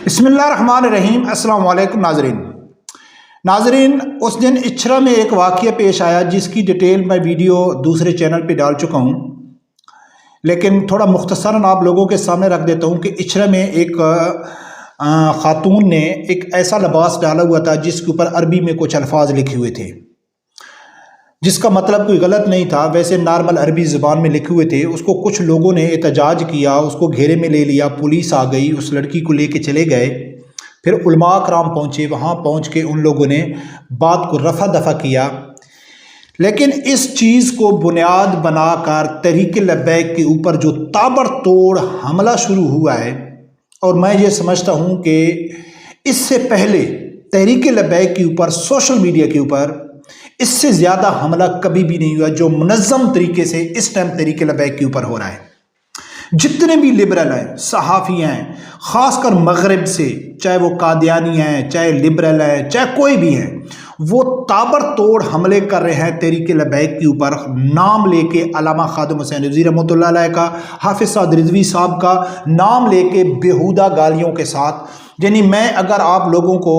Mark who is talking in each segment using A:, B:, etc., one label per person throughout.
A: بسم اللہ الرحمن الرحیم۔ السلام علیکم ناظرین، اس دن اچھرا میں ایک واقعہ پیش آیا جس کی ڈیٹیل میں ویڈیو دوسرے چینل پہ ڈال چکا ہوں، لیکن تھوڑا مختصراً آپ لوگوں کے سامنے رکھ دیتا ہوں کہ اچھرا میں ایک خاتون نے ایک ایسا لباس ڈالا ہوا تھا جس کے اوپر عربی میں کچھ الفاظ لکھے ہوئے تھے، جس کا مطلب کوئی غلط نہیں تھا، ویسے نارمل عربی زبان میں لکھے ہوئے تھے۔ اس کو کچھ لوگوں نے احتجاج کیا، اس کو گھیرے میں لے لیا، پولیس آ گئی، اس لڑکی کو لے کے چلے گئے۔ پھر علماء کرام پہنچے، وہاں پہنچ کے ان لوگوں نے بات کو رفع دفع کیا، لیکن اس چیز کو بنیاد بنا کر تحریک لبیک کے اوپر جو تابڑ توڑ حملہ شروع ہوا ہے، اور میں یہ سمجھتا ہوں کہ اس سے پہلے تحریک لبیک کے اوپر سوشل میڈیا کے اوپر اس سے زیادہ حملہ کبھی بھی نہیں ہوا جو منظم طریقے سے اس ٹائم تحریک لبیک کے اوپر ہو رہا ہے۔ جتنے بھی لبرل ہیں، صحافی ہیں، خاص کر مغرب سے، چاہے وہ قادیانی ہیں، چاہے لبرل ہیں، چاہے کوئی بھی ہیں، وہ تابڑ توڑ حملے کر رہے ہیں تحریک لبیک کے اوپر، نام لے کے علامہ خادم حسین رضوی رحمۃ اللہ علیہ کا، حافظ سعد رضوی صاحب کا نام لے کے بےہودہ گالیوں کے ساتھ۔ یعنی میں اگر آپ لوگوں کو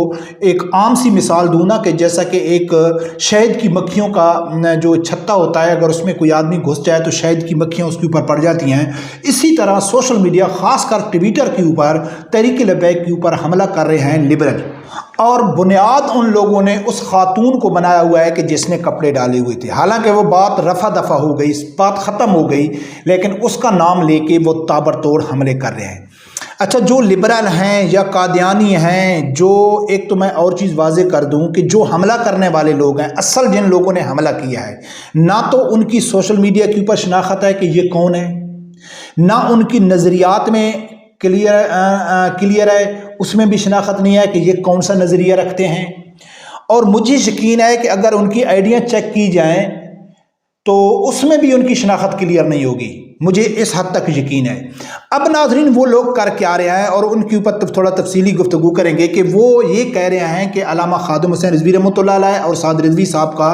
A: ایک عام سی مثال دوں نا، کہ جیسا کہ ایک شہد کی مکھیوں کا جو چھتا ہوتا ہے، اگر اس میں کوئی آدمی گھس جائے تو شہد کی مکھیاں اس کے اوپر پڑ جاتی ہیں، اسی طرح سوشل میڈیا خاص کر ٹویٹر کے اوپر تحریک لبیک کے اوپر حملہ کر رہے ہیں لبرل، اور بنیاد ان لوگوں نے اس خاتون کو بنایا ہوا ہے کہ جس نے کپڑے ڈالے ہوئے تھے۔ حالانکہ وہ بات رفع دفع ہو گئی، بات ختم ہو گئی، لیکن اس کا نام لے کے وہ تابڑ توڑ حملے کر رہے ہیں۔ اچھا، جو لبرل ہیں یا قادیانی ہیں، جو ایک تو میں اور چیز واضح کر دوں کہ جو حملہ کرنے والے لوگ ہیں، اصل جن لوگوں نے حملہ کیا ہے، نہ تو ان کی سوشل میڈیا کے اوپر شناخت ہے کہ یہ کون ہے، نہ ان کی نظریات میں کلیئر ہے، اس میں بھی شناخت نہیں ہے کہ یہ کون سا نظریہ رکھتے ہیں، اور مجھے یقین ہے کہ اگر ان کی آئیڈیاں چیک کی جائیں تو اس میں بھی ان کی شناخت کلیئر نہیں ہوگی، مجھے اس حد تک یقین ہے۔ اب ناظرین، وہ لوگ کر کے آ رہے ہیں اور ان کے اوپر تھوڑا تفصیلی گفتگو کریں گے کہ وہ یہ کہہ رہے ہیں کہ علامہ خادم حسین رضوی رحمۃ اللہ علیہ اور سعد رضوی صاحب کا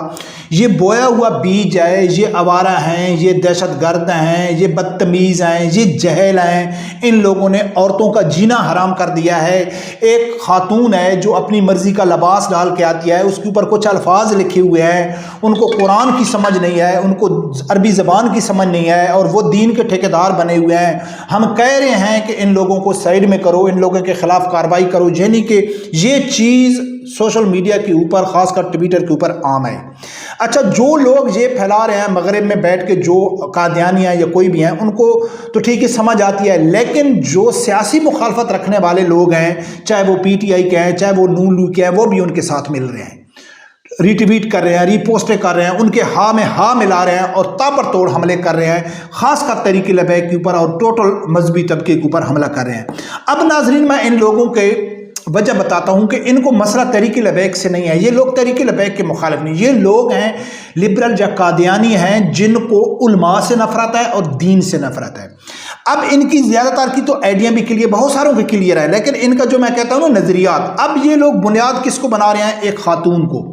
A: یہ بویا ہوا بیج ہے، یہ آوارہ ہیں، یہ دہشت گرد ہیں، یہ بدتمیز ہیں، یہ جہل ہیں، ان لوگوں نے عورتوں کا جینا حرام کر دیا ہے۔ ایک خاتون ہے جو اپنی مرضی کا لباس ڈال کے آتی ہے، اس کے اوپر کچھ الفاظ لکھے ہوئے ہیں، ان کو قرآن کی سمجھ نہیں ہے، ان کو عربی زبان کی سمجھ نہیں ہے، اور وہ دین کے ٹھیکیدار بنے ہوئے ہیں۔ ہم کہہ رہے ہیں کہ ان لوگوں کو سائیڈ میں کرو، ان لوگوں کے خلاف کارروائی کرو، یعنی کہ یہ چیز سوشل میڈیا کے اوپر خاص کر ٹویٹر کے اوپر عام ہے۔ اچھا، جو لوگ یہ پھیلا رہے ہیں مغرب میں بیٹھ کے، جو قادیانی ہیں یا کوئی بھی ہیں، ان کو تو ٹھیک ہے سمجھ آتی ہے، لیکن جو سیاسی مخالفت رکھنے والے لوگ ہیں، چاہے وہ پی ٹی آئی کے ہیں، چاہے وہ نون لیگ کے ہیں، وہ بھی ان کے ساتھ مل رہے ہیں، ری ٹویٹ کر رہے ہیں، ری پوسٹیں کر رہے ہیں، ان کے ہاں میں ہاں ملا رہے ہیں اور تابڑ توڑ حملے کر رہے ہیں، خاص کر تحریک لبیک کے اوپر اور ٹوٹل مذہبی طبقے کے اوپر حملہ کر رہے ہیں۔ اب ناظرین، میں ان لوگوں کے وجہ بتاتا ہوں کہ ان کو مسئلہ تحریک لبیک سے نہیں ہے، یہ لوگ تحریک لبیک کے مخالف نہیں، یہ لوگ ہیں لبرل یا قادیانی ہیں جن کو علماء سے نفرت ہے اور دین سے نفرت ہے۔ اب ان کی زیادہ تر کی تو آئیڈیاں بھی کلیئر، بہت ساروں کی کلیئر ہے، لیکن ان کا جو میں کہتا ہوں نا نظریات، اب یہ لوگ بنیاد کس کو بنا رہے ہیں؟ ایک خاتون کو،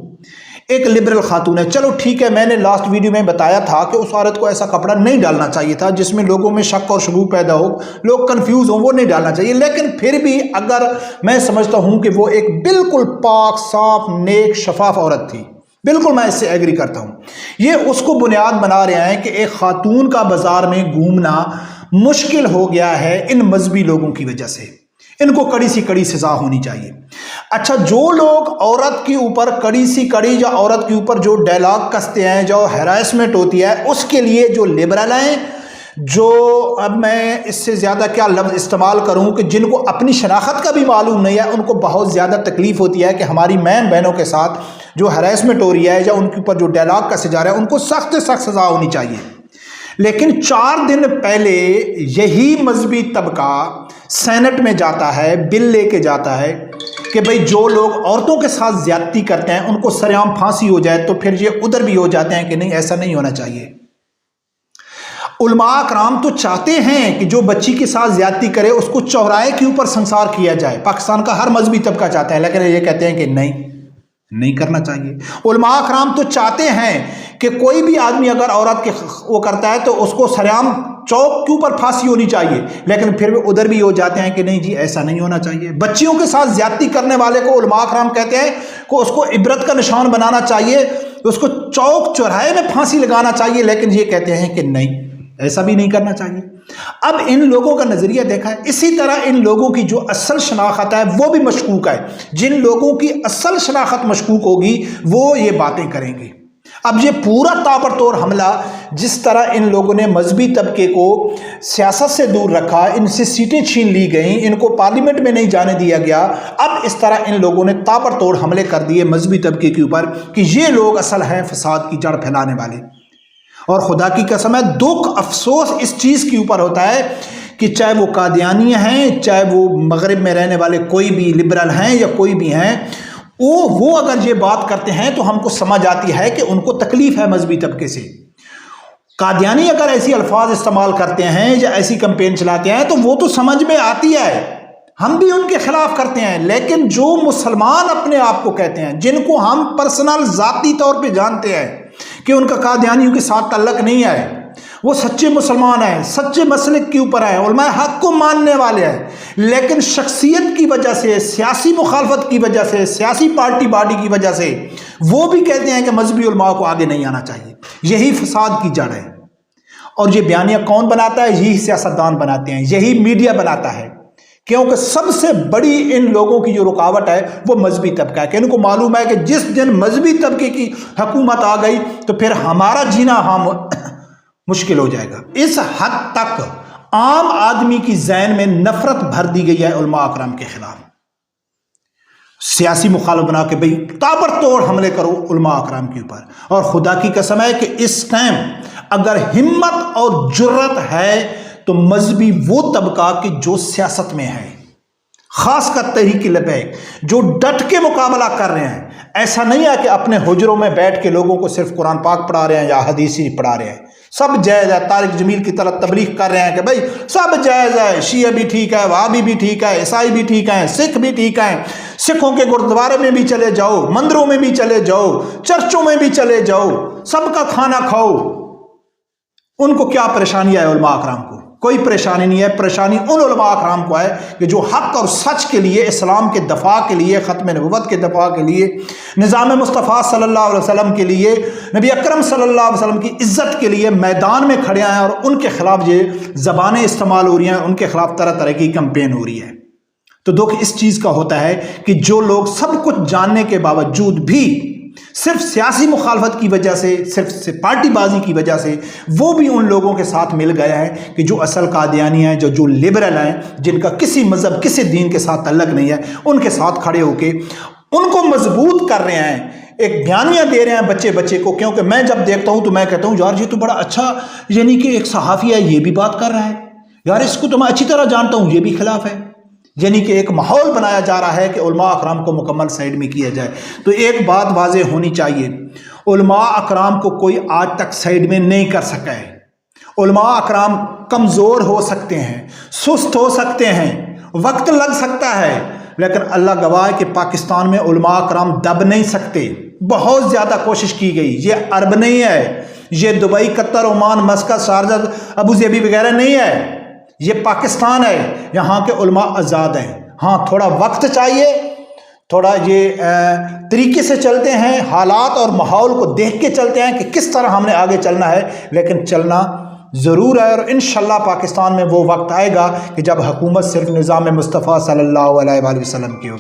A: ایک لبرل خاتون ہے۔ چلو ٹھیک ہے، میں نے لاسٹ ویڈیو میں بتایا تھا کہ اس عورت کو ایسا کپڑا نہیں ڈالنا چاہیے تھا جس میں لوگوں میں شک اور شکوک پیدا ہو، لوگ کنفیوز ہوں، وہ نہیں ڈالنا چاہیے، لیکن پھر بھی اگر میں سمجھتا ہوں کہ وہ ایک بالکل پاک صاف نیک شفاف عورت تھی، بالکل میں اس سے ایگری کرتا ہوں۔ یہ اس کو بنیاد بنا رہے ہیں کہ ایک خاتون کا بازار میں گھومنا مشکل ہو گیا ہے ان مذہبی لوگوں کی وجہ سے، ان کو کڑی سی کڑی سزا ہونی چاہیے۔ اچھا، جو لوگ عورت کے اوپر کڑی سی کڑی یا عورت کے اوپر جو ڈائلاگ کستے ہیں، جو ہراسمنٹ ہوتی ہے، اس کے لیے جو لبرل ہیں، جو اب میں اس سے زیادہ کیا لفظ استعمال کروں کہ جن کو اپنی شناخت کا بھی معلوم نہیں ہے، ان کو بہت زیادہ تکلیف ہوتی ہے کہ ہماری بہن بہنوں کے ساتھ جو ہراسمنٹ ہو رہی ہے یا ان کے اوپر جو ڈائلاگ کسے جا رہا ہے، ان کو سخت سے سخت سزا ہونی چاہیے۔ لیکن 4 دن پہلے یہی مذہبی طبقہ سینٹ میں جاتا ہے، بل لے کے جاتا ہے کہ بھئی جو لوگ عورتوں کے ساتھ زیادتی کرتے ہیں ان کو سرعام پھانسی ہو جائے، تو پھر یہ ادھر بھی ہو جاتے ہیں کہ نہیں، ایسا نہیں ہونا چاہیے۔ علماء کرام تو چاہتے ہیں کہ جو بچی کے ساتھ زیادتی کرے اس کو چوراہے کے اوپر سنسار کیا جائے، پاکستان کا ہر مذہبی طبقہ چاہتا ہے، لیکن یہ کہتے ہیں کہ نہیں کرنا چاہیے۔ علماء کرام تو چاہتے ہیں کہ کوئی بھی آدمی اگر عورت کے وہ کرتا ہے تو اس کو سرعام چوک کے اوپر پھانسی ہونی چاہیے، لیکن پھر وہ ادھر بھی ہو جاتے ہیں کہ نہیں جی ایسا نہیں ہونا چاہیے۔ بچیوں کے ساتھ زیادتی کرنے والے کو علماء کرام کہتے ہیں کہ اس کو عبرت کا نشان بنانا چاہیے، اس کو چوک چوراہے میں پھانسی لگانا چاہیے، لیکن یہ کہتے ہیں کہ نہیں ایسا بھی نہیں کرنا چاہیے۔ اب ان لوگوں کا نظریہ دیکھا ہے، اسی طرح ان لوگوں کی جو اصل شناخت ہے وہ بھی مشکوک ہے۔ جن لوگوں کی اصل شناخت مشکوک ہوگی وہ یہ باتیں کریں گے۔ اب یہ پورا تابڑ توڑ حملہ جس طرح ان لوگوں نے مذہبی طبقے کو سیاست سے دور رکھا، ان سے سیٹیں چھین لی گئیں، ان کو پارلیمنٹ میں نہیں جانے دیا گیا، اب اس طرح ان لوگوں نے تابڑ توڑ حملے کر دیے مذہبی طبقے کے اوپر کہ یہ لوگ اصل ہیں فساد کی جڑ پھیلانے والے۔ اور خدا کی قسم ہے دکھ افسوس اس چیز کے اوپر ہوتا ہے کہ چاہے وہ قادیانی ہیں، چاہے وہ مغرب میں رہنے والے کوئی بھی لبرل ہیں یا کوئی بھی ہیں، وہ اگر یہ بات کرتے ہیں تو ہم کو سمجھ آتی ہے کہ ان کو تکلیف ہے مذہبی طبقے سے۔ قادیانی اگر ایسی الفاظ استعمال کرتے ہیں یا ایسی کمپین چلاتے ہیں تو وہ تو سمجھ میں آتی ہے، ہم بھی ان کے خلاف کرتے ہیں، لیکن جو مسلمان اپنے آپ کو کہتے ہیں، جن کو ہم پرسنل ذاتی طور پہ جانتے ہیں کہ ان کا قادیانیوں کے ساتھ تعلق نہیں ہے، وہ سچے مسلمان ہیں، سچے مسلک کے اوپر ہیں، علماء حق کو ماننے والے ہیں، لیکن شخصیت کی وجہ سے، سیاسی مخالفت کی وجہ سے، سیاسی پارٹی باڈی کی وجہ سے وہ بھی کہتے ہیں کہ مذہبی علماء کو آگے نہیں آنا چاہیے۔ یہی فساد کی جڑ ہے، اور یہ بیانیہ کون بناتا ہے؟ یہی سیاستدان بناتے ہیں، یہی میڈیا بناتا ہے، کیونکہ سب سے بڑی ان لوگوں کی جو رکاوٹ ہے وہ مذہبی طبقہ ہے، کہ ان کو معلوم ہے کہ جس دن مذہبی طبقے کی حکومت آ گئی تو پھر ہمارا جینا مشکل ہو جائے گا۔ اس حد تک عام آدمی کی ذہن میں نفرت بھر دی گئی ہے علماء اکرام کے خلاف، سیاسی مخالف بنا کے بھئی تابڑ توڑ حملے کرو علماء اکرام کے اوپر۔ اور خدا کی قسم ہے کہ اس ٹائم اگر ہمت اور جرت ہے تو مذہبی وہ طبقہ کہ جو سیاست میں ہے، خاص کر تحریک لبیک، جو ڈٹ کے مقابلہ کر رہے ہیں، ایسا نہیں ہے کہ اپنے حجروں میں بیٹھ کے لوگوں کو صرف قرآن پاک پڑھا رہے ہیں یا حدیث ہی پڑھا رہے ہیں، سب جائز ہے، طارق جمیل کی طرح تبلیغ کر رہے ہیں کہ بھائی سب جائز ہے، شیعہ بھی ٹھیک ہے، وہابی بھی ٹھیک ہے، عیسائی بھی ٹھیک ہیں، سکھ بھی ٹھیک ہیں، سکھوں کے گردوارے میں بھی چلے جاؤ، مندروں میں بھی چلے جاؤ، چرچوں میں بھی چلے جاؤ، سب کا کھانا کھاؤ۔ ان کو کیا پریشانی ہے؟ علماء اکرام کو کوئی پریشانی نہیں ہے، پریشانی ان علماء اکرام کو ہے کہ جو حق اور سچ کے لیے، اسلام کے دفاع کے لیے، ختم نبوت کے دفاع کے لیے، نظام مصطفیٰ صلی اللہ علیہ وسلم کے لیے، نبی اکرم صلی اللہ علیہ وسلم کی عزت کے لیے میدان میں کھڑے ہیں، اور ان کے خلاف یہ زبانیں استعمال ہو رہی ہیں، ان کے خلاف طرح طرح کی کمپین ہو رہی ہے۔ تو دکھ اس چیز کا ہوتا ہے کہ جو لوگ سب کچھ جاننے کے باوجود بھی صرف سیاسی مخالفت کی وجہ سے، صرف پارٹی بازی کی وجہ سے وہ بھی ان لوگوں کے ساتھ مل گئے ہیں کہ جو اصل قادیانی ہیں، جو لبرل ہیں، جن کا کسی مذہب کسی دین کے ساتھ تعلق نہیں ہے، ان کے ساتھ کھڑے ہو کے ان کو مضبوط کر رہے ہیں، ایک بیانیہ دے رہے ہیں بچے بچے کو۔ کیونکہ میں جب دیکھتا ہوں تو میں کہتا ہوں یار یہ تو بڑا اچھا، یعنی کہ ایک صحافی ہے یہ بھی بات کر رہا ہے، یار اس کو تو میں اچھی طرح جانتا ہوں، یہ بھی خلاف ہے، یعنی کہ ایک ماحول بنایا جا رہا ہے کہ علماء اکرام کو مکمل سائڈ میں کیا جائے۔ تو ایک بات واضح ہونی چاہیے، علماء اکرام کو کوئی آج تک سائڈ میں نہیں کر سکا ہے۔ علماء اکرام کمزور ہو سکتے ہیں، سست ہو سکتے ہیں، وقت لگ سکتا ہے، لیکن اللہ گواہ ہے کہ پاکستان میں علماء اکرام دب نہیں سکتے۔ بہت زیادہ کوشش کی گئی، یہ عرب نہیں ہے، یہ دبئی، قطر، عمان، مسقط، شارجہ، ابوظہبی وغیرہ نہیں ہے، یہ پاکستان ہے، یہاں کے علماء آزاد ہیں۔ ہاں تھوڑا وقت چاہیے، تھوڑا یہ طریقے سے چلتے ہیں، حالات اور ماحول کو دیکھ کے چلتے ہیں کہ کس طرح ہم نے آگے چلنا ہے، لیکن چلنا ضرور ہے۔ اور انشاءاللہ پاکستان میں وہ وقت آئے گا کہ جب حکومت صرف نظام مصطفیٰ صلی اللہ علیہ وآلہ وسلم کی ہوگی۔